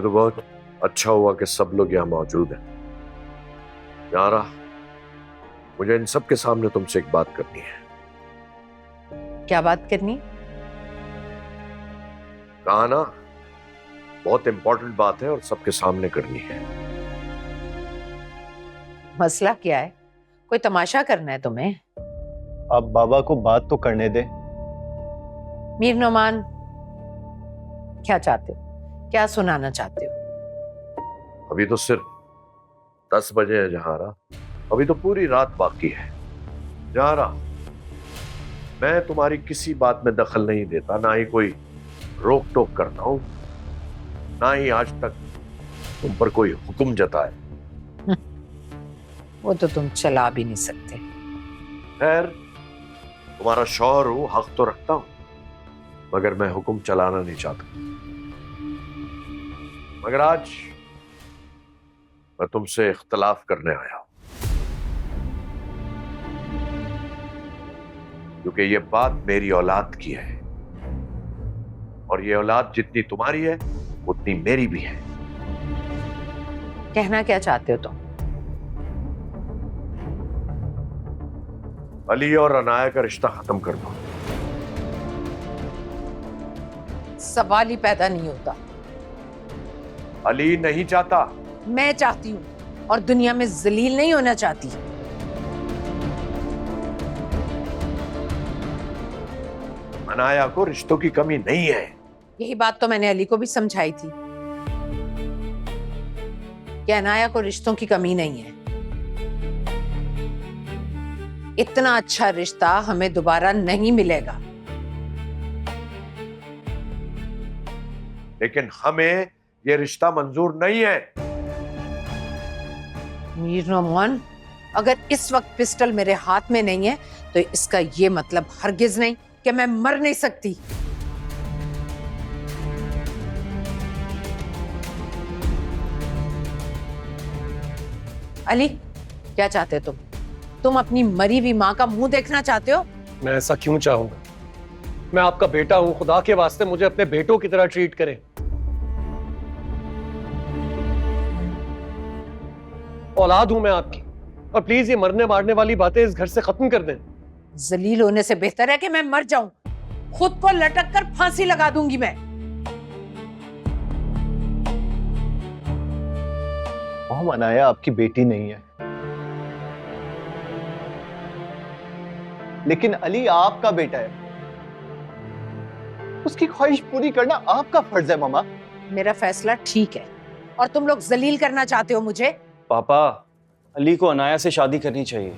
तो बहुत अच्छा हुआ कि सब लोग यहाँ मौजूद हैं। यारा, मुझे इन सब के सामने तुमसे एक बात करनी है। क्या बात करनी? कहा ना, बहुत इंपॉर्टेंट बात है और सबके सामने करनी है। मसला क्या है? कोई तमाशा करना है तुम्हें? आप बाबा को बात तो करने दे। मीर नोमान, क्या चाहते हो? क्या सुनाना चाहते हो? अभी तो सिर्फ 10 बजे है जहारा, अभी तो पूरी रात बाकी है। जहारा, मैं तुम्हारी किसी बात में दखल नहीं देता, ना ही कोई रोक टोक करता हूं, ना ही आज तक तुम पर कोई हुक्म जताए। वो तो तुम चला भी नहीं सकते। खैर, तुम्हारा शौहर हूं, हक तो रखता हूं, मगर मैं हुक्म चलाना नहीं चाहता। मगर आज मैं तुमसे इख्तलाफ करने आया हूं, क्योंकि ये बात मेरी औलाद की है, और ये औलाद जितनी तुम्हारी है उतनी मेरी भी है। कहना क्या चाहते हो तुम? अली और अनाया का रिश्ता खत्म कर दो। सवाल ही पैदा नहीं होता। अली नहीं चाहता। मैं चाहती हूँ, और दुनिया में जलील नहीं होना चाहती। अनाया को रिश्तों की कमी नहीं है। यही बात तो मैंने अली को भी समझाई थी कि अनाया को रिश्तों की कमी नहीं है। इतना अच्छा रिश्ता हमें दोबारा नहीं मिलेगा। लेकिन हमें यह रिश्ता मंजूर नहीं है। मीर नोमान, अगर इस वक्त पिस्टल मेरे हाथ में नहीं है तो इसका यह मतलब हरगिज नहीं कि मैं मर नहीं सकती। अली, क्या चाहते हो तुम? तुम अपनी मरी हुई माँ का मुंह देखना चाहते हो? मैं ऐसा क्यों चाहूंगा? मैं आपका बेटा हूं, खुदा के वास्ते मुझे अपने बेटों की तरह ट्रीट करें। औलाद हूं मैं आपकी, और प्लीज ये मरने मारने वाली बातें इस घर से खत्म कर दें। जलील होने से बेहतर है कि मैं मर जाऊं। खुद को लटक कर फांसी लगा दूंगी मैं। मोम, अनाया आपकी बेटी नहीं है, लेकिन अली आपका बेटा है। उसकी ख्वाहिश पूरी करना आपका फर्ज है मामा। मेरा फैसला ठीक है, और तुम लोग जलील करना चाहते हो मुझे। पापा, अली को अनाया से शादी करनी चाहिए।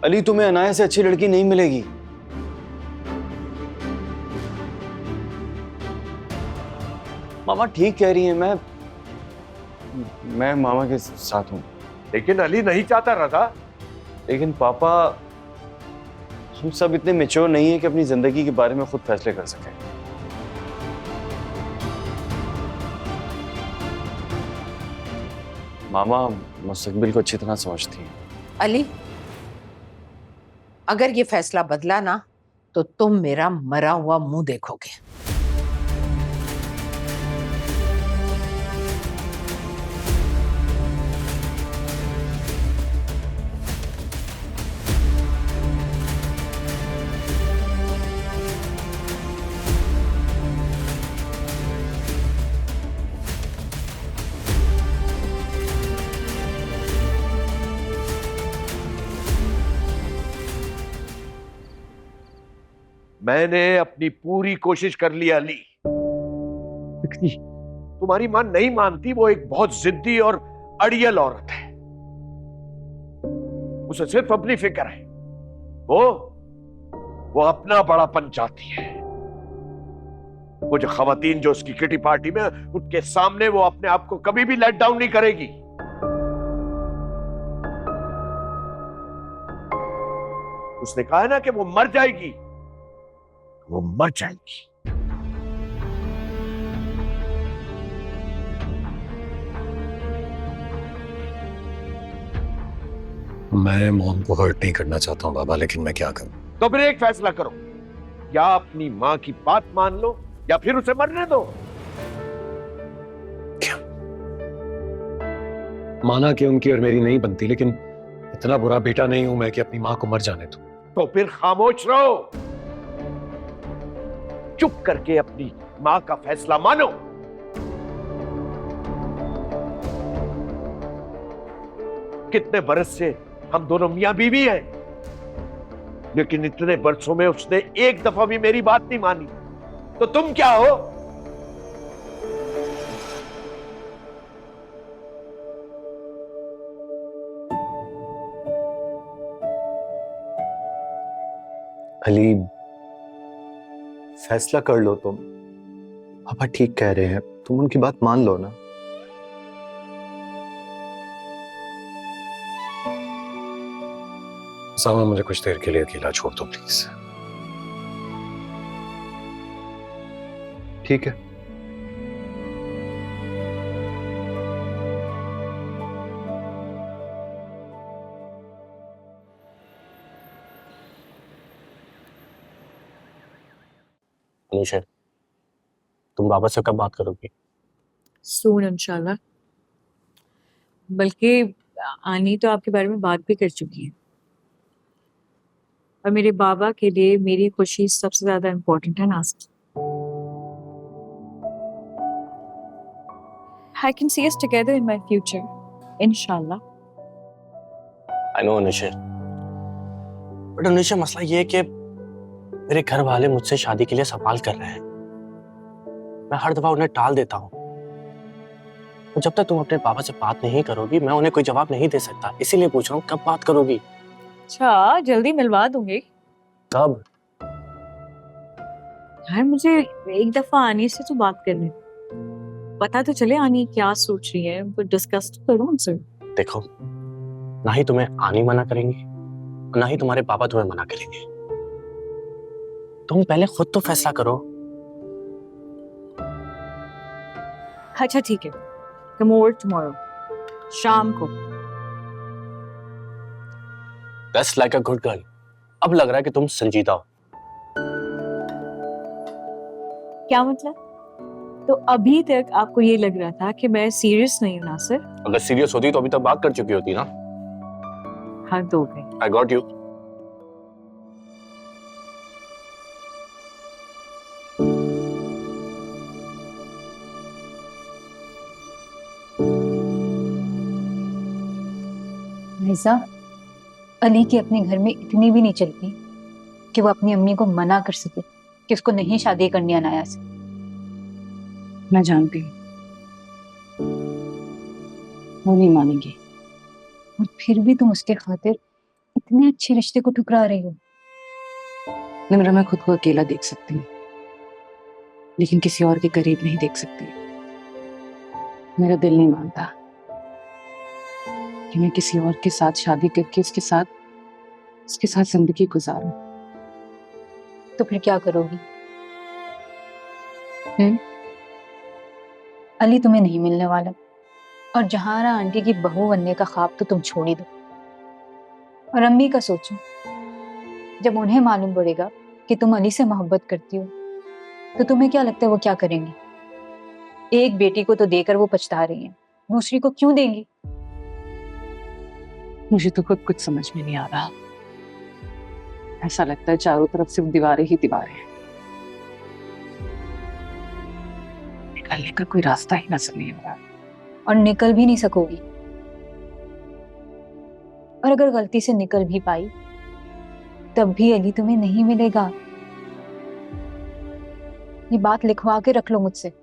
अली, तुम्हें अनाया से अच्छी लड़की नहीं मिलेगी। मामा ठीक कह रही हैं। मैं मामा के साथ हूं। लेकिन अली नहीं चाहता रजा। लेकिन पापा, हम सब इतने मैच्योर नहीं है कि अपनी जिंदगी के बारे में खुद फैसले कर सकें। मामा मुस्तकबिल को अच्छी तरह समझती हैं। अली, अगर ये फैसला बदला ना तो तुम मेरा मरा हुआ मुंह देखोगे। मैंने अपनी पूरी कोशिश कर ली अली। तुम्हारी मां नहीं मानती। वो एक बहुत जिद्दी और अड़ियल औरत है। उसे सिर्फ अपनी फिक्र है। वो अपना बड़ापन चाहती है। वो जो खवातीन जो उसकी किटी पार्टी में, उनके सामने वो अपने आप को कभी भी लेट डाउन नहीं करेगी। उसने कहा है ना कि वो मर जाएगी। वो मर जाएगी। मैं मॉम को हर्ट नहीं करना चाहता हूँ बाबा, लेकिन मैं क्या करूं? तो फिर एक फैसला करो, या अपनी मां की बात मान लो या फिर उसे मरने दो। माना कि उनकी और मेरी नहीं बनती, लेकिन इतना बुरा बेटा नहीं हूं मैं कि अपनी मां को मर जाने दूं। तो फिर खामोश रहो, चुप करके अपनी मां का फैसला मानो। कितने बरस से हम दोनों मियां बीवी हैं, लेकिन इतने बरसों में उसने एक दफा भी मेरी बात नहीं मानी। तो तुम क्या हो? अली, फैसला कर लो तुम। पापा ठीक कह रहे हैं, तुम उनकी बात मान लो ना। सामा, मुझे कुछ देर के लिए अकेला छोड़ दो प्लीज। ठीक है। अनीशा, तुम बाबा से कब बात करोगी? सून इंशाल्लाह। बल्कि आनी तो आपके बारे में बात भी कर चुकी है, और मेरे बाबा के लिए मेरी खुशी सबसे ज्यादा इम्पोर्टेंट है नाज़। I can see us together in my future, इंशाल्लाह। I know Anisha, but Anisha मसला ये है कि मेरे घर वाले मुझसे शादी के लिए सवाल कर रहे हैं। मैं हर दफा उन्हें टाल देता हूँ। तो जब तक तुम अपने पापा से बात नहीं करोगी, मैं उन्हें कोई जवाब नहीं दे सकता। इसीलिए पूछ रहा हूँ, कब बात करोगी? अच्छा, जल्दी मिलवा दूंगी। कब? यार मुझे एक दफा आनी से तो बात करने, पता तो चले आनी क्या सोच रही है, वो डिस्कस तो करो उनसे। देखो, ना ही तुम्हें आनी मना करेंगे, ना ही तुम्हारे पापा तुम्हें मना करेंगे। तुम पहले खुद तो फैसला करो। अच्छा ठीक है, कम ओवर टुमारो, शाम को। That's like a good girl। अब लग रहा है कि तुम संजीदा हो। क्या मतलब? तो अभी तक आपको ये लग रहा था कि मैं सीरियस नहीं हूं नासिर? अगर सीरियस होती तो अभी तक बात कर चुकी होती ना। हद हो गई। I got you। Mirza, Ali की अपने घर में इतनी भी नहीं चलती कि वो अपनी अम्मी को मना कर सके कि उसको नहीं शादी करनी अनाया से। मैं जानती हूँ वो नहीं मानेंगी, और फिर भी तुम उसके खातिर इतने अच्छे रिश्ते को ठुकरा रही हो। निम्रा, मैं खुद को अकेला देख सकती हूँ, लेकिन किसी और के करीब नहीं देख सकती। मेरा दिल नहीं मानता कि मैं किसी और के साथ शादी करके उसके साथ जिंदगी गुजारूं। तो फिर क्या करोगी? अली तुम्हें नहीं मिलने वाला, और जहारा आंटी की बहू बनने का ख्वाब तो तुम छोड़ ही दो। और अम्मी का सोचो, जब उन्हें मालूम पड़ेगा कि तुम अली से मोहब्बत करती हो, तो तुम्हें क्या लगता है वो क्या करेंगी? एक बेटी को तो देकर वो पछता रही हैं, दूसरी को क्यों देंगी? मुझे तो खुद कुछ समझ में नहीं आ रहा। ऐसा लगता है चारों तरफ सिर्फ दीवारें ही दीवारें हैं, निकलने का कोई रास्ता ही नजर नहीं आ रहा। और निकल भी नहीं सकोगी। और अगर गलती से निकल भी पाई, तब भी अली तुम्हें नहीं मिलेगा। ये बात लिखवा के रख लो मुझसे,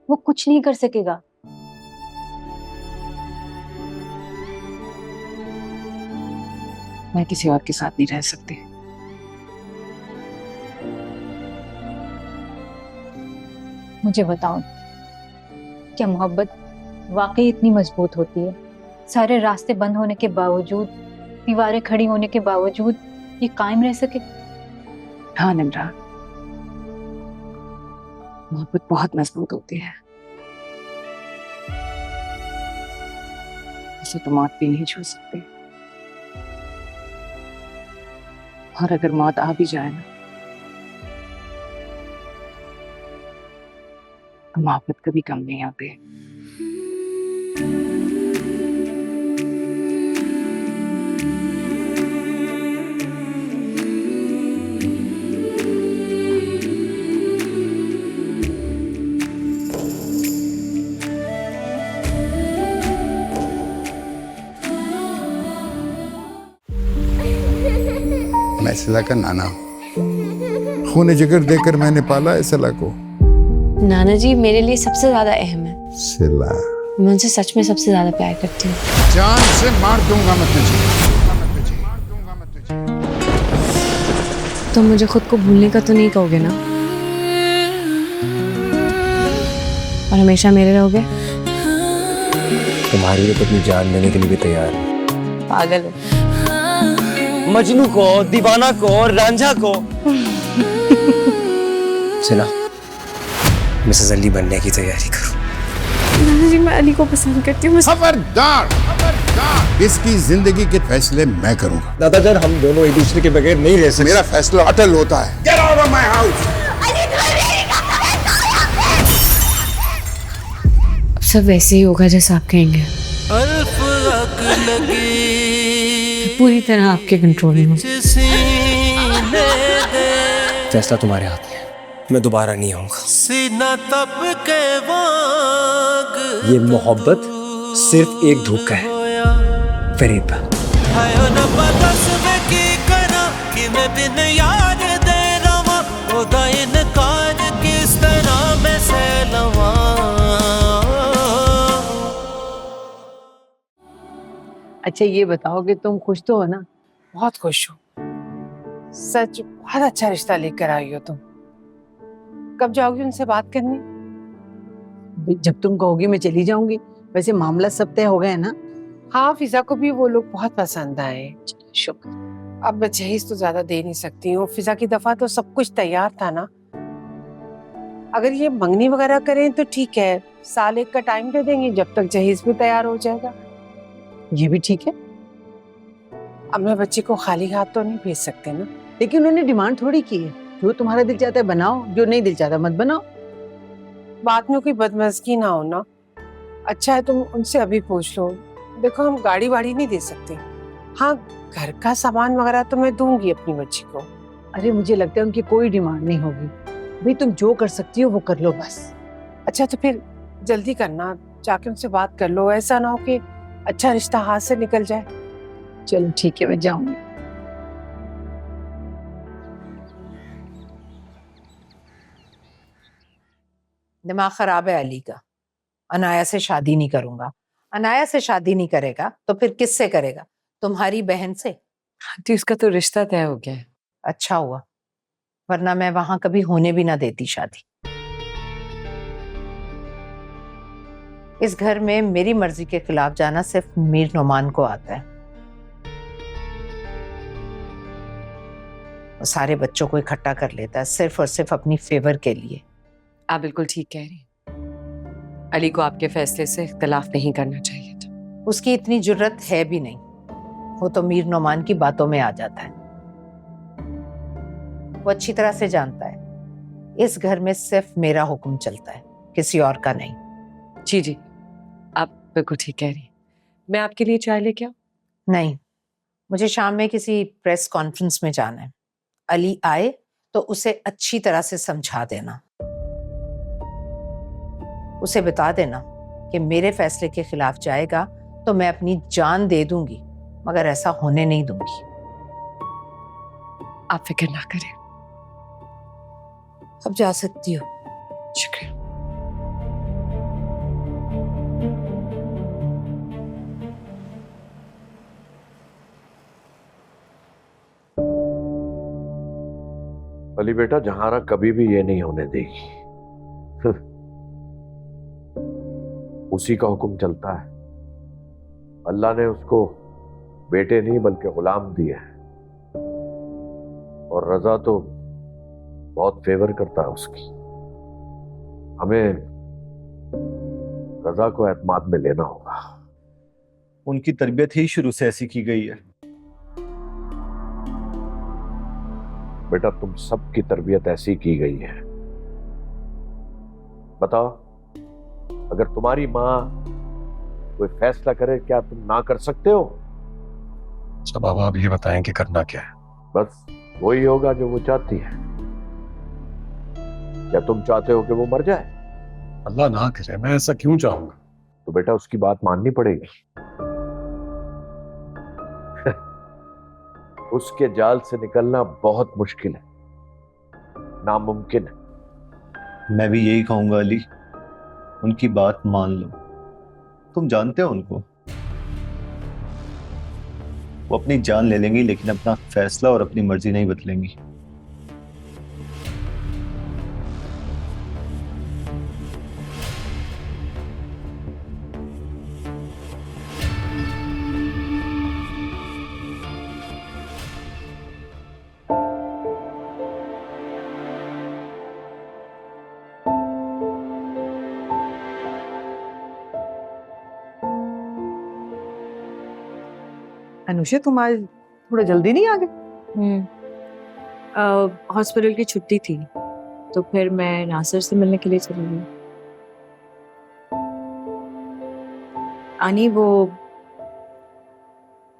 वो कुछ नहीं कर सकेगा। मैं किसी और के साथ नहीं रह सकती। मुझे बताओ, क्या मोहब्बत वाकई इतनी मजबूत होती है? सारे रास्ते बंद होने के बावजूद, दीवारें खड़ी होने के बावजूद ये कायम रह सके? हाँ निम्रा, मोहब्बत बहुत मजबूत होती है। उसे तो मौत भी नहीं छू सकती, और अगर मौत आ भी जाए ना, तो मोहब्बत कभी कम नहीं होती। मैं सिला का नाना हूँ। खून जिगर देकर मैंने पाला है सिला को। नाना जी मेरे लिए सबसे ज्यादा अहम है। सिला मैं उनसे सच में सबसे ज्यादा प्यार करती हूँ। जान से मार दूंगा मैं तुझे। तो मुझे खुद को भूलने का तो नहीं कहोगे ना? और हमेशा मेरे रहोगे? तुम्हारे लिए तो अपनी जान देने के लिए भी तैयार है। पागल हो। मजनू को, दीवाना को, रांझा को। सिला, मिसेस अली बनने की तैयारी करो। नाना जी मैं अली को पसंद करती हूँ। खबरदार, खबरदार, इसकी जिंदगी के फैसले मैं करूंगा। दादाजान हम दोनों एक दूसरे के बगैर नहीं रह सकते। मेरा फैसला अटल होता है। Get out of my house! अब सब वैसे ही होगा जैसा आप कहेंगे। पूरी तरह आपके कंट्रोल में हूँ। फैसला तुम्हारे हाथ में है। मैं दोबारा नहीं आऊंगा। ये मोहब्बत सिर्फ एक धोखा है फरीद। अच्छा ये बताओ कि तुम खुश तो हो ना? बहुत खुश हो। सच बहुत अच्छा रिश्ता लेकर आई हो तुम। कब जाओगी उनसे बात करने? जब तुम कहोगी मैं चली जाऊंगी। वैसे मामला सब तय हो गया ना? हाँ, फिजा को भी वो लोग बहुत पसंद आए। शुक्र। अब मैं जहेज तो ज्यादा दे नहीं सकती हूँ। फिजा की दफा तो सब कुछ तैयार था ना। अगर ये मंगनी वगैरह करें तो ठीक है, साल एक का टाइम दे देंगे जब तक जहेज भी तैयार हो जाएगा। ये भी ठीक है। अब मैं बच्चे को खाली हाथ तो नहीं भेज सकते ना। लेकिन उन्होंने डिमांड थोड़ी की है। जो तुम्हारा दिल चाहता है बनाओ, जो नहीं दिल चाहता मत बनाओ। बात में कोई बदमज़गी ना हो ना। अच्छा है तुम उनसे अभी पूछ लो। देखो हम गाड़ी वाड़ी नहीं दे सकते। हाँ, घर का सामान वगैरह तो मैं दूंगी अपनी बच्ची को। अरे मुझे लगता है उनकी कोई डिमांड नहीं होगी। भाई तुम जो कर सकती हो वो कर लो बस। अच्छा तो फिर जल्दी करना, जाके उनसे बात कर लो। ऐसा ना हो कि अच्छा रिश्ता हाथ से निकल जाए। चलो ठीक है, मैं जाऊंगी। दिमाग खराब है अली का। अनाया से शादी नहीं करूंगा। अनाया से शादी नहीं करेगा तो फिर किससे करेगा? तुम्हारी बहन से। आंटी उसका तो रिश्ता तय हो गया है। अच्छा हुआ, वरना मैं वहां कभी होने भी ना देती शादी। इस घर में मेरी मर्जी के खिलाफ जाना सिर्फ मीर नोमान को आता है। वो सारे बच्चों को इकट्ठा कर लेता है सिर्फ और सिर्फ अपनी फेवर के लिए। आप बिल्कुल ठीक कह रही हैं। अली को आपके फैसले से इख्तिलाफ नहीं करना चाहिए था। उसकी इतनी जुर्रत है भी नहीं। वो तो मीर नोमान की बातों में आ जाता है। वो अच्छी तरह से जानता है इस घर में सिर्फ मेरा हुक्म चलता है, किसी और का नहीं। जी जी, आप बिल्कुल ठीक कह रही हैं। मैं आपके लिए चाय लेके आऊं? नहीं, मुझे शाम में किसी प्रेस कॉन्फ्रेंस में जाना है। अली आए तो उसे अच्छी तरह से समझा देना। उसे बता देना कि मेरे फैसले के खिलाफ जाएगा तो मैं अपनी जान दे दूंगी, मगर ऐसा होने नहीं दूंगी। आप फिक्र ना करें। अब जा सकती हो। शुक्रिया। अली बेटा, जहारा कभी भी ये नहीं होने देगी। उसी का हुक्म चलता है। अल्लाह ने उसको बेटे नहीं बल्कि गुलाम दिए हैं, और रजा तो बहुत फेवर करता है उसकी। हमें रजा को एतमाद में लेना होगा। उनकी तरबियत ही शुरू से ऐसी की गई है। बेटा, तुम सबकी तरबियत ऐसी की गई है। बताओ, अगर तुम्हारी माँ कोई फैसला करे, क्या तुम ना कर सकते हो? अच्छा बाबा, अब ये बताएं कि करना क्या है। बस वही होगा जो वो चाहती है। क्या तुम चाहते हो कि वो मर जाए? अल्लाह ना करे, मैं ऐसा क्यों चाहूंगा? तो बेटा उसकी बात माननी पड़ेगी। उसके जाल से निकलना बहुत मुश्किल है, नामुमकिन है। मैं भी यही कहूंगा अली, उनकी बात मान लो। तुम जानते हो उनको, वो अपनी जान ले लेंगी लेकिन अपना फैसला और अपनी मर्जी नहीं बदलेंगी। अनुषा, तुम आज थोड़ा जल्दी नहीं आ गए? हॉस्पिटल की छुट्टी थी तो फिर मैं नासिर से मिलने के लिए चली गई। आनी, वो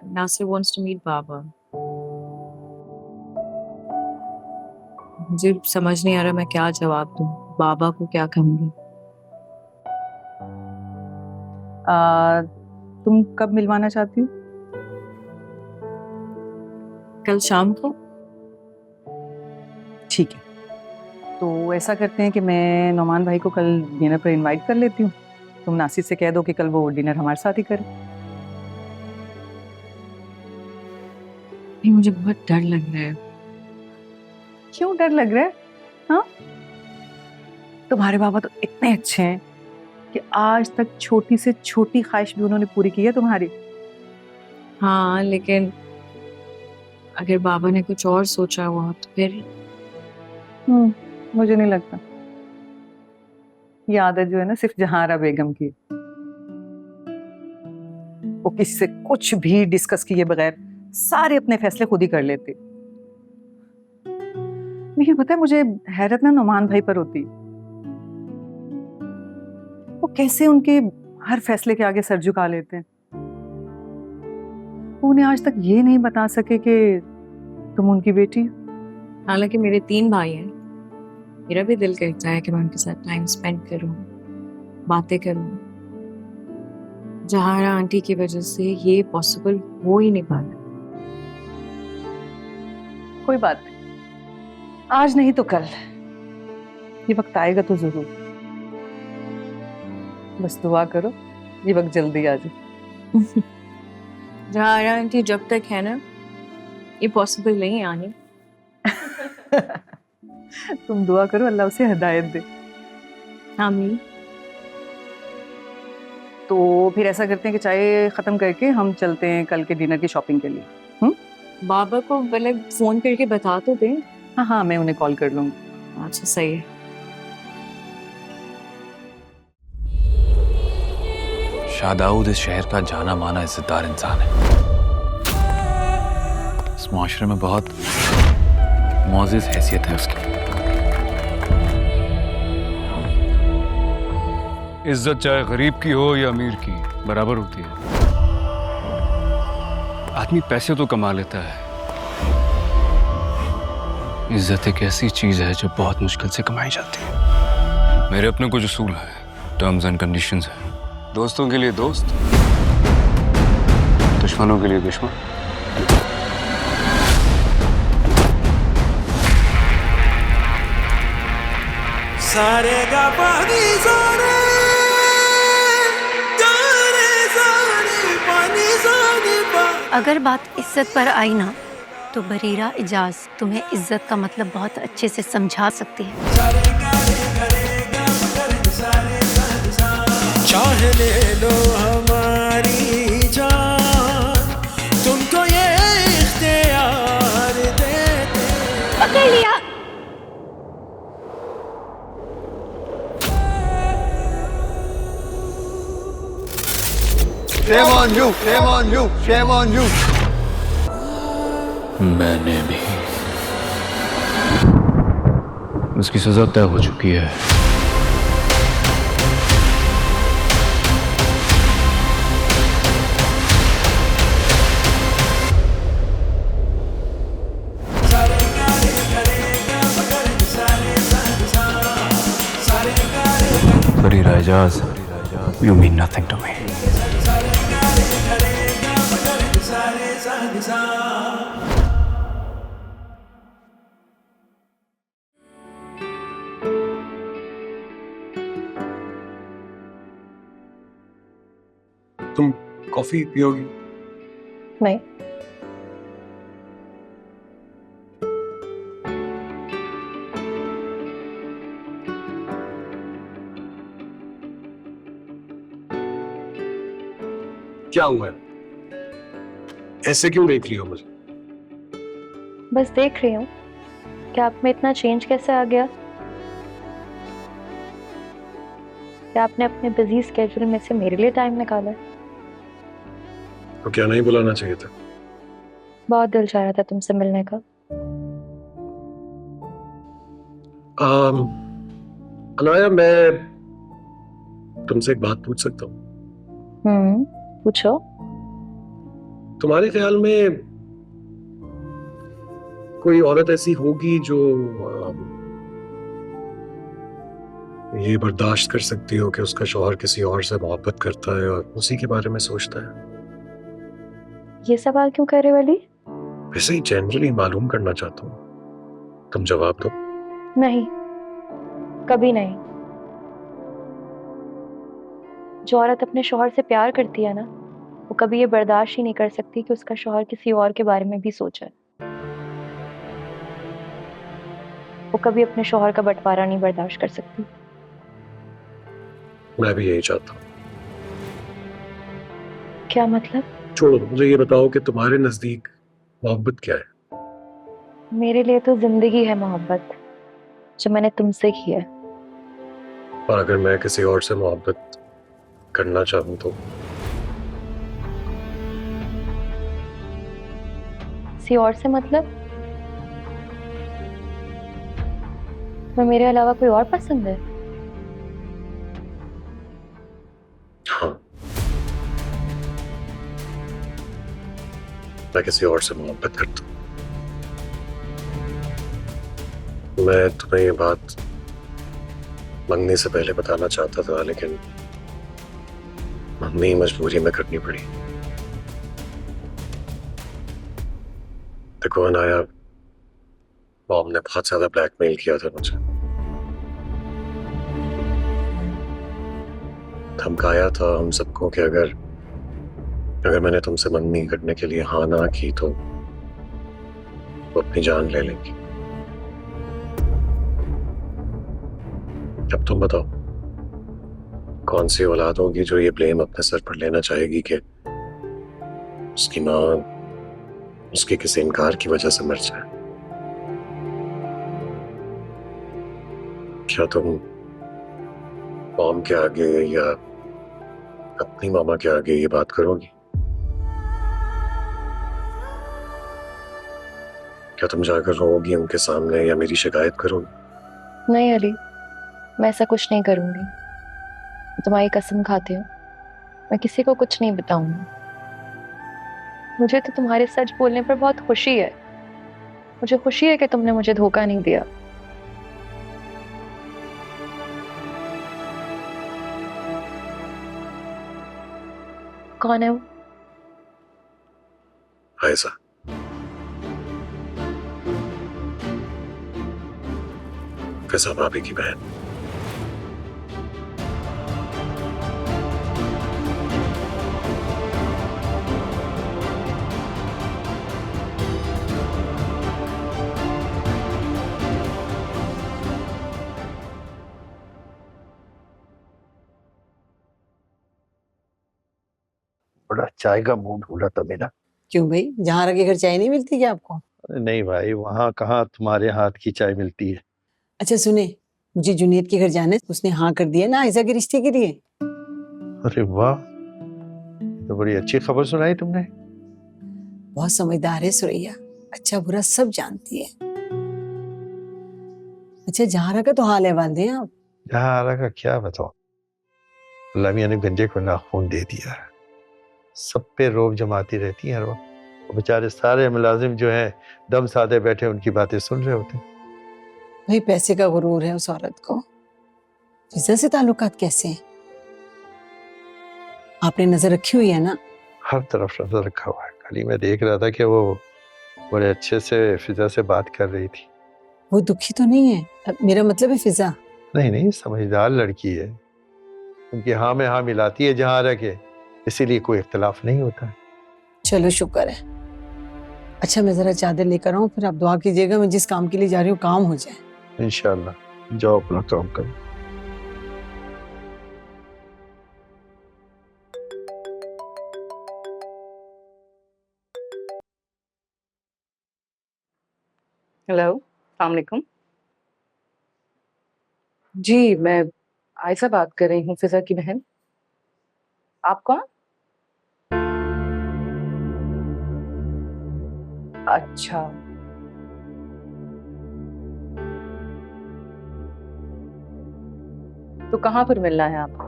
नासिर वांट्स टू मीट बाबा। मुझे समझ नहीं आ रहा मैं क्या जवाब दूं, बाबा को क्या कहूंगी। तुम कब मिलवाना चाहती हो? कल शाम को। ठीक है, तो ऐसा करते हैं कि मैं नौमान भाई को कल डिनर पर इनवाइट कर लेती हूँ। तुम नासिर से कह दो कि कल वो डिनर हमारे साथ ही करे। मुझे बहुत डर लग रहा है। क्यों डर लग रहा है? हाँ, तुम्हारे बाबा तो इतने अच्छे हैं कि आज तक छोटी से छोटी ख्वाहिश भी उन्होंने पूरी की है तुम्हारी। हाँ, लेकिन अगर बाबा ने कुछ और सोचा हुआ तो फिर। मुझे नहीं लगता। ये आदत जो है ना सिर्फ जहांरा बेगम की। वो किसी से कुछ भी डिस्कस किए बगैर सारे अपने फैसले खुद ही कर लेते। लेकिन पता है, मुझे हैरत ना नौमान भाई पर होती। वो कैसे उनके हर फैसले के आगे सर झुका लेते हैं। उन्हें आज तक ये नहीं बता सके कि तुम उनकी बेटी हो। हालांकि मेरे 3 भाई हैं, मेरा भी दिल करता है कि मैं उनके साथ टाइम स्पेंड करूं, बातें करूं। जहारा आंटी की वजह से ये पॉसिबल हो ही नहीं पाया। कोई बात नहीं, आज नहीं तो कल ये वक्त आएगा तो जरूर। बस दुआ करो ये वक्त जल्दी आ जाए। जहारा आंटी जब तक है ना, ये पॉसिबल नहीं है आनी। तुम दुआ करो अल्लाह उसे हिदायत दे। आमीन। तो फिर ऐसा करते हैं कि चाय खत्म करके हम चलते हैं कल के डिनर की शॉपिंग के लिए। बाबा को मतलब फोन करके बता तो दें। हाँ हाँ, मैं उन्हें कॉल कर लूंगी। अच्छा, सही है। शादाऊद इस शहर का जाना माना इज्जतदार इंसान है। इस माशरे में बहुत मोअज़्ज़िज़ हैसियत है उसकी। इज्जत चाहे गरीब की हो या अमीर की बराबर होती है। आदमी पैसे तो कमा लेता है, इज्जत एक ऐसी चीज है जो बहुत मुश्किल से कमाई जाती है। मेरे अपने कुछ उसूल हैं, टर्म्स एंड कंडीशंस हैं। दोस्तों के लिए दोस्त, दुश्मनों के लिए दुश्मन। सारे गा पानी सारे अगर बात इज्जत पर आई ना, तो बरीरा इजाज तुम्हें इज्जत का मतलब बहुत अच्छे से समझा सकती है। चाहे ले लो हमारी जान, तुमको ये इख्तियार देते। पकड़ लिया। Shame on you, shame on you, shame on you. मैंने भी। उसकी सजा तय हो चुकी है। Bareera Ijaz, you mean nothing to me. तुम कॉफी पियोगी? नहीं। क्या हुआ है? ऐसे क्यों देख रही हो मुझे? बस देख रही हूँ कि आप में इतना चेंज कैसे आ गया। क्या आपने अपने बिजी स्केड्यूल में से मेरे लिए टाइम निकाला है? तो क्या नहीं बुलाना चाहिए था? बहुत दिल चाह रहा था तुमसे मिलने का। अनाया, मैं तुमसे एक बात पूछ सकता हूँ? पूछो। तुम्हारे ख्याल में कोई औरत ऐसी होगी जो ये बर्दाश्त कर सकती हो कि उसका शौहर किसी और से मोहब्बत करता है और उसी के बारे में सोचता है? ये सवाल क्यों कर रहे हो अली? वैसे ही जनरली मालूम करना चाहता हूँ, तुम जवाब दो। नहीं, कभी नहीं। जो औरत अपने शौहर से प्यार करती है ना, वो कभी ये बर्दाश्त ही नहीं कर सकती कि उसका शौहर किसी और के बारे में भी सोचे। वो कभी अपने शौहर का बंटवारा नहीं बर्दाश्त कर सकती। मैं भी यही चाहता हूँ। क्या मतलब? छोड़ो, मुझे ये बताओ कि तुम्हारे नजदीक मोहब्बत क्या है? मेरे लिए तो जिंदगी है मोहब्बत, जो मैंने तुमसे की है। और अगर मैं किसी और से मोहब्बत करना चाहूं तो? किसी और से मतलब? तुम्हें मेरे अलावा कोई और पसंद है? हाँ, मैं किसी और से मोहब्बत करता हूँ। मैं तुम्हें ये बात मंगने से पहले बताना चाहता था, लेकिन मम्मी मजबूरी में करनी पड़ी। देखो अनाया, मॉम ने बहुत ज्यादा ब्लैकमेल किया था मुझे। धमकाया था हम सबको कि अगर मैंने तुमसे मंगनी करने के लिए हाँ ना की तो वो अपनी जान ले लेंगी। अब तुम बताओ, कौन सी औलाद होगी जो ये ब्लेम अपने सर पर लेना चाहेगी कि उसकी माँ उसके किसी इनकार की वजह से मर जाए? क्या तुम मॉम के आगे या अपनी मामा के आगे ये बात करोगी? क्या तुम जाकर रोओगी उनके सामने या मेरी शिकायत करोगी? नहीं अली, मैं ऐसा कुछ नहीं करूंगी। तुम्हारी कसम खाती हूँ, मैं किसी को कुछ नहीं बताऊंगी। मुझे तो तुम्हारे सच बोलने पर बहुत खुशी है। मुझे खुशी है कि तुमने मुझे धोखा नहीं दिया। कौन है वो? आयशा। फिजा भाभी की बहन। बड़ा चाय का मूड हो रहा था मेरा। क्यों भाई, जहाँ रखे घर चाय नहीं मिलती क्या आपको? अरे नहीं भाई, वहाँ कहाँ तुम्हारे हाथ की चाय मिलती है। अच्छा सुने, मुझे जुनेद के घर जाने, उसने हाँ कर दिया ना आयशा के रिश्ते के लिए। अरे वाह, तो बड़ी अच्छी खबर सुनाई तुमने। बहुत समझदार है सुरैया, अच्छा बुरा सब जानती है। अच्छा जहारा का तो हाल अहवाल दें आप। जहारा का क्या बताओ, अल्लाह मियां ने गंजे को नाखून दे दिया है। सब पे रोब जमाती रहती है हर वक्त। वो बेचारे सारे मुलाजिम जो हैं दम साधे बैठे उनकी बातें सुन रहे होते हैं। भाई पैसे का गुरूर है उस औरत को। फिजा से ताल्लुकात कैसे हैं? आपने नजर रखी हुई है ना? हर तरफ नजर रखा हुआ है। खाली मैं देख रहा था कि वो बड़े अच्छे से फिजा से बात कर रही थी। वो दुखी तो नहीं है? मेरा मतलब है फिजा। नहीं नहीं, समझदार लड़की है। उनकी हाँ में हाँ मिलाती है जहाँ रखे। इसीलिए कोई इख्तिलाफ नहीं होता। चलो शुक्र है। अच्छा मैं जरा चादर लेकर आऊँ, फिर आप दुआ कीजिएगा मैं जिस काम के लिए जा रही हूँ काम हो जाए। इंशाल्लाह जाओ अपना काम करो। हेलो, अस्सलाम वालेकुम। जी मैं आयशा बात कर रही हूँ, फिजा की बहन। आप कौन? अच्छा, तो कहाँ पर मिलना है आपको?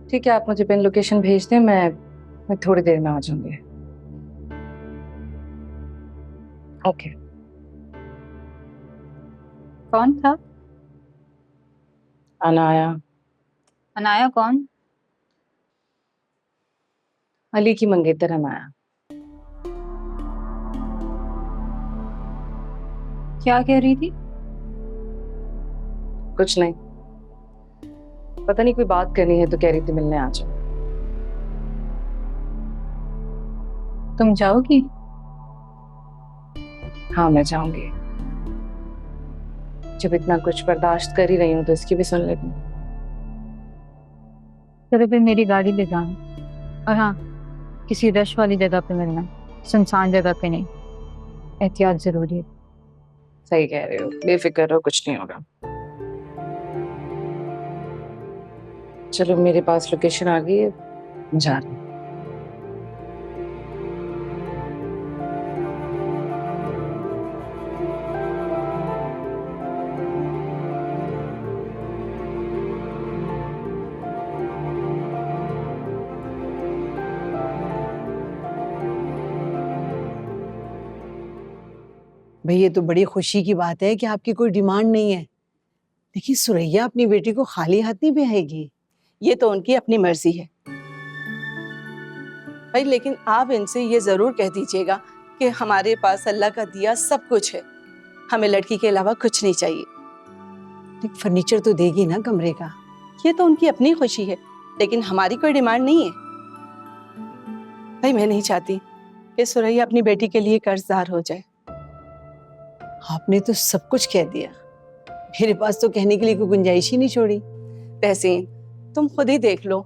ठीक है, आप मुझे पिन लोकेशन भेज दें, मैं थोड़ी देर में आ जाऊंगी। ओके। कौन था? अनाया। अनाया कौन? अली की मंगेतर अनाया। क्या कह रही थी? कुछ नहीं, पता नहीं कोई बात करनी है तो कह रही थी मिलने आ जाओ। तुम जाओगी? हाँ मैं जाऊंगी। जब इतना कुछ बर्दाश्त कर ही रही हूँ तो इसकी भी सुन लेती हूँ। चलो फिर मेरी गाड़ी ले जाना, और हाँ किसी रश वाली जगह पे मिलना, सुनसान जगह पे नहीं। एहतियात जरूरी है। सही कह रहे हो, बेफिक्र रहो, कुछ नहीं होगा। चलो मेरे पास लोकेशन आ गई है, जा रही हूँ। भाई ये तो बड़ी खुशी की बात है कि आपकी कोई डिमांड नहीं है। देखिए सुरैया अपनी बेटी को खाली हाथ नहीं भेजेगी। ये तो उनकी अपनी मर्जी है भाई, लेकिन आप इनसे ये जरूर कह दीजिएगा कि हमारे पास अल्लाह का दिया सब कुछ है, हमें लड़की के अलावा कुछ नहीं चाहिए। एक फर्नीचर तो देगी ना कमरे का? ये तो उनकी अपनी खुशी है, लेकिन हमारी कोई डिमांड नहीं है। भाई मैं नहीं चाहती कि सुरैया अपनी बेटी के लिए कर्जदार हो जाए। आपने तो सब कुछ कह दिया, मेरे पास तो कहने के लिए कोई गुंजाइश ही नहीं छोड़ी। तहसीन तुम खुद ही देख लो,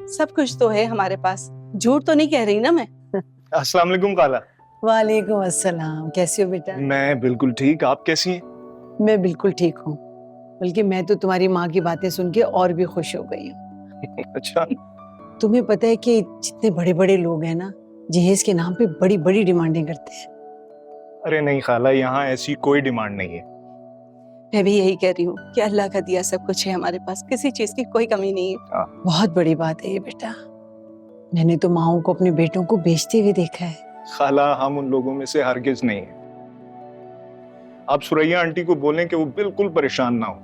सब कुछ तो है हमारे पास, झूठ तो नहीं कह रही ना मैं। अस्सलाम वालेकुम खाला। वालेकुम अस्सलाम, कैसे हो बेटा? मैं बिल्कुल ठीक, आप कैसी हैं? मैं बिल्कुल ठीक हूँ, बल्कि मैं तो तुम्हारी माँ की बातें सुन के और भी खुश हो गई हूँ। अच्छा, तुम्हें पता है कि जितने बड़े बड़े लोग हैं ना, जहेज के नाम पे बड़ी बड़ी डिमांडें करते हैं। अरे नहीं खाला, यहाँ ऐसी कोई डिमांड नहीं है। मैं भी यही कह रही हूँ कि अल्लाह का दिया सब कुछ है हमारे पास, किसी चीज की कोई कमी नहीं है। बहुत बड़ी बात है ये बेटा, मैंने तो माओं को अपने बेटों को बेचते हुए देखा है। खाला हम उन लोगों में से हरगिज नहीं है। आप सुरैया आंटी को बोलें कि वो बिल्कुल परेशान ना हो,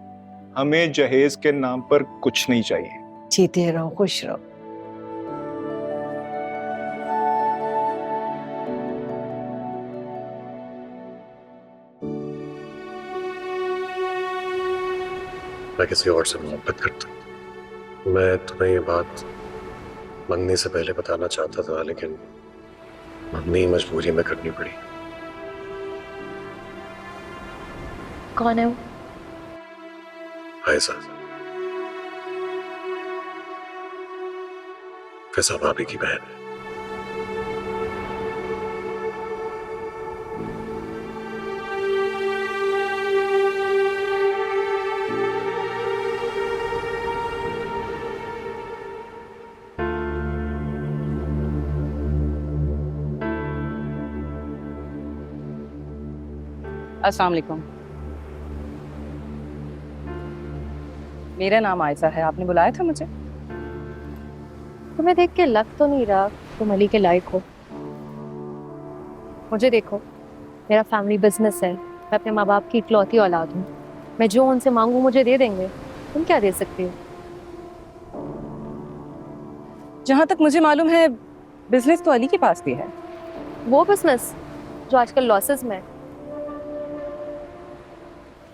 हमें जहेज के नाम पर कुछ नहीं चाहिए। जीते रहो, खुश रहो। मैं किसी और से मोहब्बत करता हूँ। मैं तुम्हें ये बात मंगने से पहले बताना चाहता था, लेकिन मंगनी मजबूरी में करनी पड़ी। कौन है वो? आयशा, फिजा भाभी की बहन है। अस्सलाम वालेकुम। मेरा नाम आयशा है, आपने बुलाया था मुझे? तुम्हें देख के लग तो नहीं रहा तुम अली के लायक हो। मुझे देखो, मेरा फैमिली बिजनेस है, मैं अपने माँ बाप की इकलौती औलाद हूँ। मैं जो उनसे मांगू मुझे दे देंगे, तुम क्या दे सकती हो? जहाँ तक मुझे मालूम है बिजनेस तो अली के पास भी है। वो बिजनेस जो आजकल लॉसेस में है।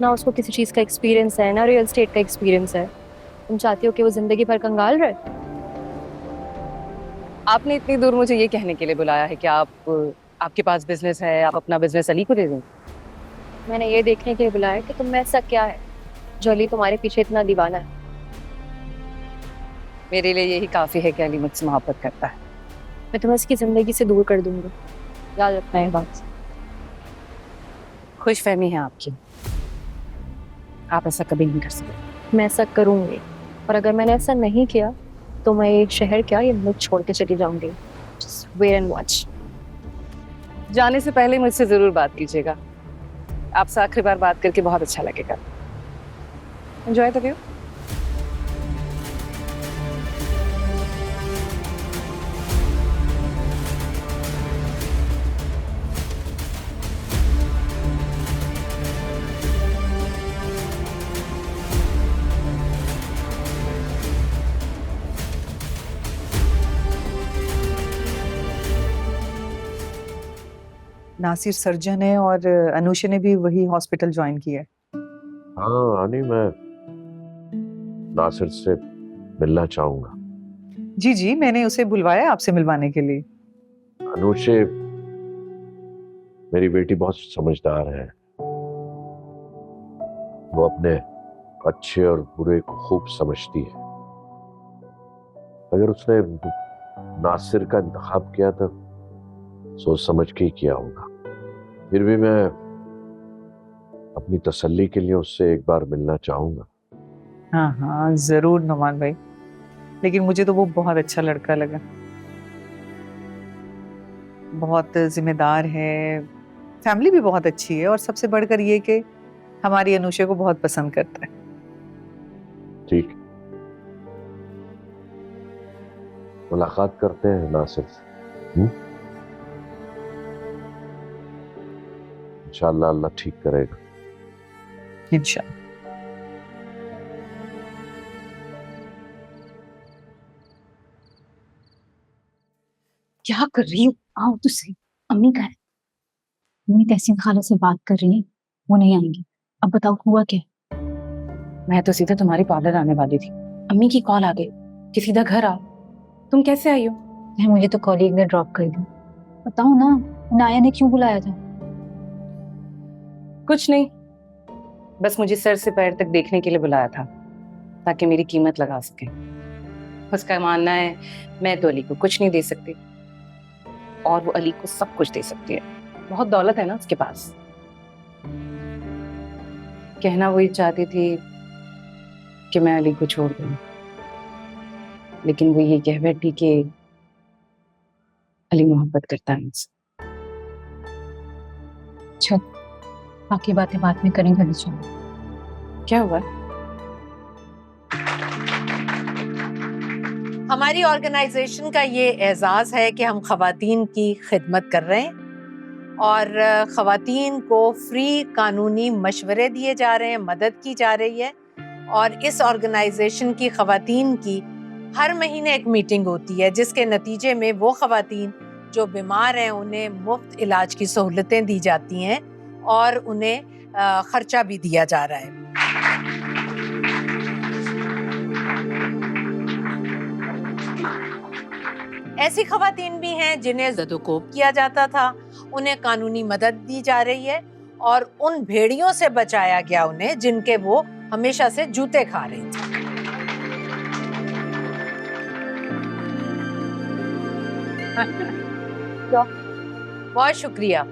ना उसको किसी चीज़ का एक्सपीरियंस है, ना रियल एस्टेट का एक्सपीरियंस है। तुम चाहती हो कि वो जिंदगी भर कंगाल रहे? आपने इतनी दूर मुझे ये कहने के लिए बुलाया है कि आपके पास बिजनेस है, आप अपना बिजनेस अली को दे दें? मैंने ये देखने के लिए बुलाया कि तुम में ऐसा क्या है जो अली तुम्हारे पीछे इतना दीवाना है। मेरे लिए यही काफी है कि अली मुझसे मोहब्बत करता है। मैं तुम्हें इसकी जिंदगी से दूर कर दूंगी, याद रखना है बात। खुशफहमी है आपकी, आप ऐसा कभी नहीं कर सकते। मैं ऐसा करूंगी, और अगर मैंने ऐसा नहीं किया तो मैं ये शहर क्या ये मुल्क छोड़ के चली जाऊंगी। Just wait and watch। जाने से पहले मुझसे जरूर बात कीजिएगा, आपसे आखिरी बार बात करके बहुत अच्छा लगेगा। Enjoy the view. Nasir surgeon है और अनुषा ने भी वही हॉस्पिटल ज्वाइन किया है। हाँ आनी, मैं नासिर से मिलना चाहूंगा। जी जी, मैंने उसे बुलवाया आपसे मिलवाने के लिए। अनुषे मेरी बेटी बहुत समझदार है, वो अपने अच्छे और बुरे को खूब समझती है। अगर उसने नासिर का इंतखाब किया तो सोच समझ के ही किया होगा। फिर भी मैं अपनी तसल्ली के लिए उससे एक बार मिलना चाहूंगा। हाँ हाँ जरूर नुमान भाई, लेकिन मुझे तो वो बहुत अच्छा लड़का लगा। बहुत जिम्मेदार है, फैमिली भी बहुत अच्छी है, और सबसे बढ़कर ये कि हमारी अनुषा को बहुत पसंद करता है। ठीक, मुलाकात करते हैं नासिर से। इंशाअल्लाह अल्लाह ठीक करेगा। इंशाअल्लाह। क्या कर रही हूँ? आओ तो सही। अम्मी कह रही, अम्मी तहसीन खाला से बात कर रही है, वो नहीं आएंगी। अब बताओ हुआ क्या? मैं तो सीधा तुम्हारी पार्लर आने वाली थी, अम्मी की कॉल आ गई कि सीधा घर आओ। तुम कैसे आई हो? मुझे तो कॉलीग ने ड्रॉप कर दी। बताओ ना, नाया ने क्यों बुलाया था? कुछ नहीं, बस मुझे सर से पैर तक देखने के लिए बुलाया था ताकि मेरी कीमत लगा सके। उसका मानना है मैं तो अली को कुछ नहीं दे सकती और वो अली को सब कुछ दे सकती है। बहुत दौलत है ना उसके पास। कहना वो ये चाहती थी कि मैं अली को छोड़ दूं, लेकिन वो ये कह बैठी कि अली मोहब्बत करता है मुझसे। अच्छा, बाकी बातें बाद में करेंगे। क्या हुआ? हमारी ऑर्गेनाइजेशन का ये एजाज़ है कि हम खवातीन की खिदमत कर रहे हैं और खवातीन को फ्री कानूनी मशवरे दिए जा रहे हैं, मदद की जा रही है। और इस ऑर्गेनाइजेशन की खवातीन की हर महीने एक मीटिंग होती है जिसके नतीजे में वो खवातीन जो बीमार हैं उन्हें मुफ्त इलाज की सहूलतें दी जाती हैं और उन्हें खर्चा भी दिया जा रहा है। ऐसी खवातीन भी हैं जिन्हें ज़दोकोब किया जाता था, उन्हें कानूनी मदद दी जा रही है और उन भेड़ियों से बचाया गया उन्हें जिनके वो हमेशा से जूते खा रही थी। बहुत शुक्रिया।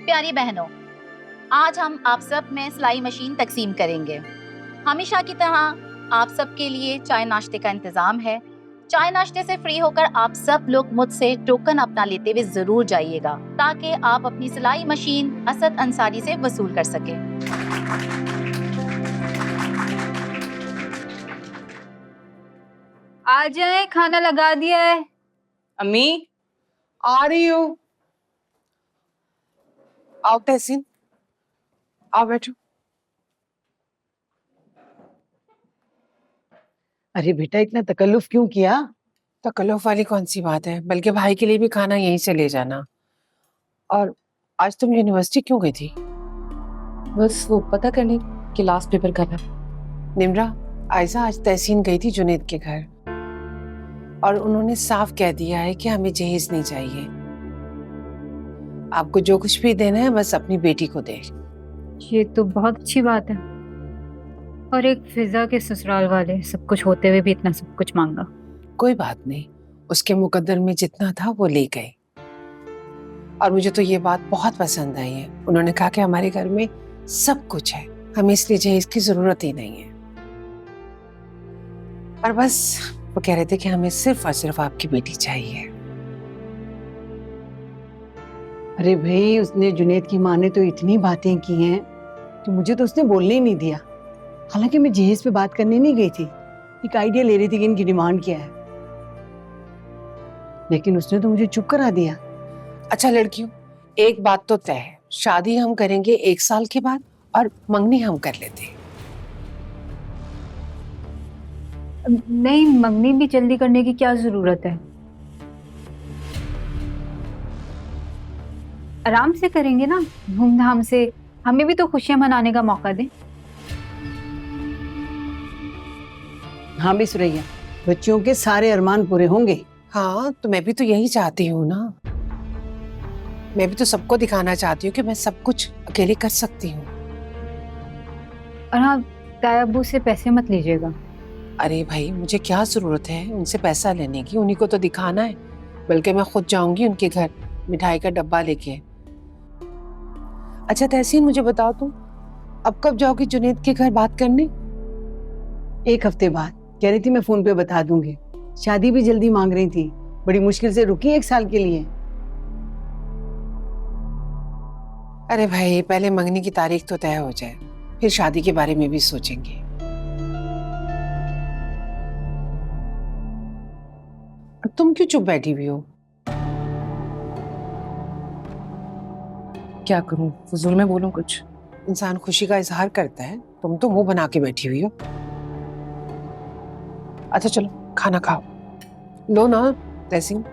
प्यारी बहनों, आज हम आप सब में सिलाई मशीन तकसीम करेंगे। हमेशा की तरह आप सब के लिए चाय नाश्ते का इंतजाम है। चाय नाश्ते से फ्री होकर आप सब लोग मुझसे टोकन अपना लेते हुए जरूर जाइएगा ताकि आप अपनी सिलाई मशीन असद अंसारी से वसूल कर सके। आ जाए, खाना लगा दिया है। अम्मी आ रही हूँ। आओ तहसीन, आओ बैठो। अरे बेटा, इतना तकल्लुफ क्यों किया? तकल्लुफ वाली कौन सी बात है, बल्कि भाई के लिए भी खाना यहीं से ले जाना। और आज तुम यूनिवर्सिटी क्यों गई थी? बस वो पता करने कि लास्ट पेपर कब है। निम्रा, आयजा आज तहसीन गई थी जुनेद के घर और उन्होंने साफ कह दिया है कि हमें जहेज नहीं चाहिए। आपको जो कुछ भी देना है बस अपनी बेटी को दे। ये तो बहुत अच्छी बात है। और एक फिजा के ससुराल वाले सब कुछ होते हुए भी इतना सब कुछ मांगा। कोई बात नहीं, उसके मुकद्दर में जितना था वो ले गए। और मुझे तो ये बात बहुत पसंद आई है। उन्होंने कहा कि हमारे घर में सब कुछ है, हमें इसलिए जहेज की जरूरत ही नहीं है। और बस वो कह रहे थे कि हमें सिर्फ और सिर्फ आपकी बेटी चाहिए। अरे भाई, उसने जुनेद की माँ ने तो इतनी बातें की हैं कि मुझे तो उसने बोलने ही नहीं दिया। हालांकि मैं जहेज पे बात करने नहीं गई थी, एक आइडिया ले रही थी कि इनकी डिमांड क्या है, लेकिन उसने तो मुझे चुप करा दिया। अच्छा लड़कियों, एक बात तो तय है, शादी हम करेंगे 1 साल के बाद और मंगनी हम कर लेते हैं। नहीं, मंगनी भी जल्दी करने की क्या जरूरत है? आराम से करेंगे ना, धूमधाम से। हमें भी तो खुशियां मनाने का मौका दें। हाँ भी सुरैया, बच्चियों के सारे अरमान पूरे होंगे। हाँ, तो मैं भी तो यही चाहती हूँ ना। मैं भी तो सबको दिखाना चाहती हूँ कि मैं सब कुछ अकेले कर सकती हूँ। और हाँ, ताया अब्बू से पैसे मत लीजिएगा। अरे भाई, मुझे क्या जरूरत है उनसे पैसा लेने की, उन्हीं को तो दिखाना है। बल्कि मैं खुद जाऊंगी उनके घर मिठाई का डब्बा लेके। अच्छा तहसीन, मुझे बताओ तुम अब कब जाओगी जुनेद के घर बात करने? 1 हफ्ते बाद कह रही थी, मैं फोन पे बता दूंगी। शादी भी जल्दी मांग रही थी, बड़ी मुश्किल से रुकी 1 साल के लिए। अरे भाई, पहले मंगनी की तारीख तो तय हो जाए, फिर शादी के बारे में भी सोचेंगे। तुम क्यों चुप बैठी हुई हो? क्या करूं, फजूल में बोलूं कुछ? इंसान खुशी का इजहार करता है, तुम तो मुंह बना के बैठी हुई हो। अच्छा चलो खाना खाओ। लो ना तहसीन।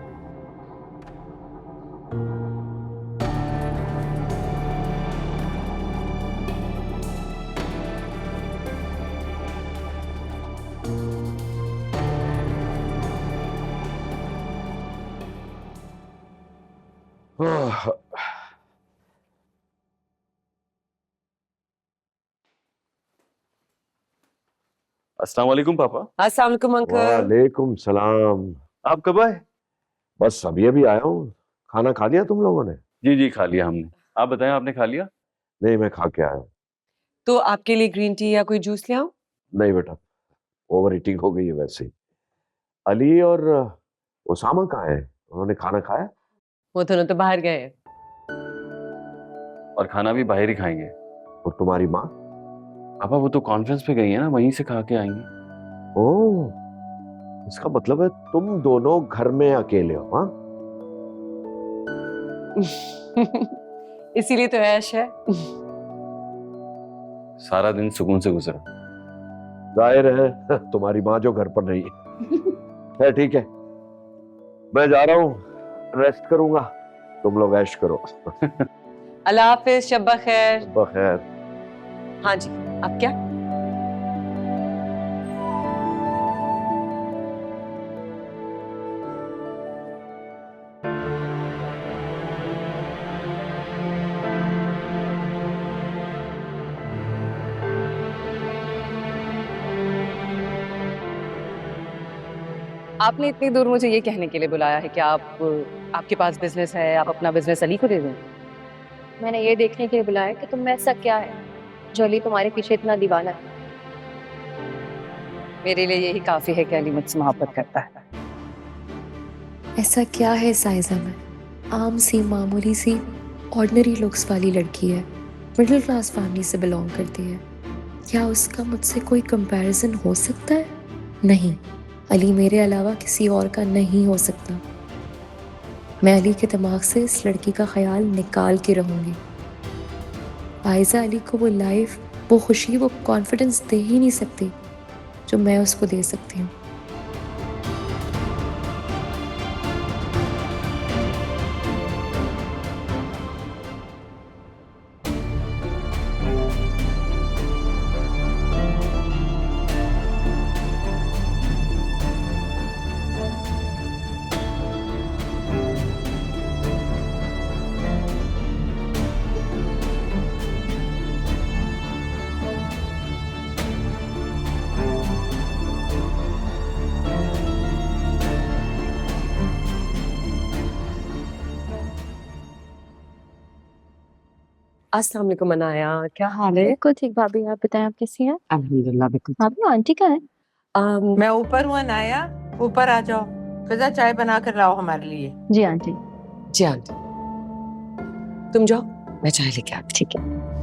अस्सलाम वालेकुम पापा। अस्सलाम वालेकुम अंकल। वालेकुम सलाम। आप कब आए? बस अभी अभी आया हूँ। खाना खा लिया तुम लोगों ने? जी जी खा लिया हमने। आप बताएं, आपने खा लिया? नहीं, मैं खा के आया हूँ। तो आपके लिए ग्रीन टी या कोई जूस ले आऊं? नहीं बेटा, ओवर ईटिंग हो गई है वैसे ही। अली और उसामा कहाँ है? उन्होंने खाना खाया? वो दोनों तो बाहर गए। और खाना भी बाहर ही खाएंगे। और तुम्हारी माँ? पापा वो तो कॉन्फ्रेंस पे गई है ना, वहीं से खा के आएंगी। ओह, इसका मतलब है तुम दोनों घर में अकेले हो? हाँ इसीलिए तो ऐश है। सारा दिन सुकून से गुजरा। जाहिर है तुम्हारी माँ जो घर पर नहीं है। ठीक है, मैं जा रहा हूँ, रेस्ट करूंगा, तुम लोग ऐश करो। अल्लाह हाफिज, शब्बा खैर। शब्बा खैर। हाँ जी, अब क्या? आपने इतनी दूर मुझे ये कहने के लिए बुलाया है कि आपके पास बिजनेस है, आप अपना बिजनेस अली को दे दें? मैंने ये देखने के लिए बुलाया कि तुम में ऐसा क्या है जो अली तुम्हारे पीछे इतना दीवाना है। मेरे लिए यही काफी है कि अली मुझसे मोहब्बत करता है। ऐसा क्या है साइजा में? आम सी मामूली सी ऑर्डिनरी लुक्स वाली लड़की है, मिडिल क्लास फैमिली से बिलोंग करती है। क्या उसका मुझसे कोई कंपैरिजन हो सकता है? नहीं, अली मेरे अलावा किसी और का नहीं हो सकता। मैं अली के दिमाग से इस लड़की का ख्याल निकाल के रहूंगी। आयजा अली को वो लाइफ, वो खुशी, वो कॉन्फिडेंस दे ही नहीं सकती जो मैं उसको दे सकती हूँ। अस्सलाम वालेकुम अनाया, क्या हाल है? बिल्कुल ठीक भाभी, आप बताएं आप कैसी हैं? अल्हम्दुलिल्लाह बिल्कुल। भाभी आंटी कहाँ है? मैं ऊपर हूँ अनाया, ऊपर आ जाओ। फिजा चाय बना कर लाओ हमारे लिए। जी आंटी। जी आंटी। तुम जाओ, मैं चाय लेके आती। ठीक है।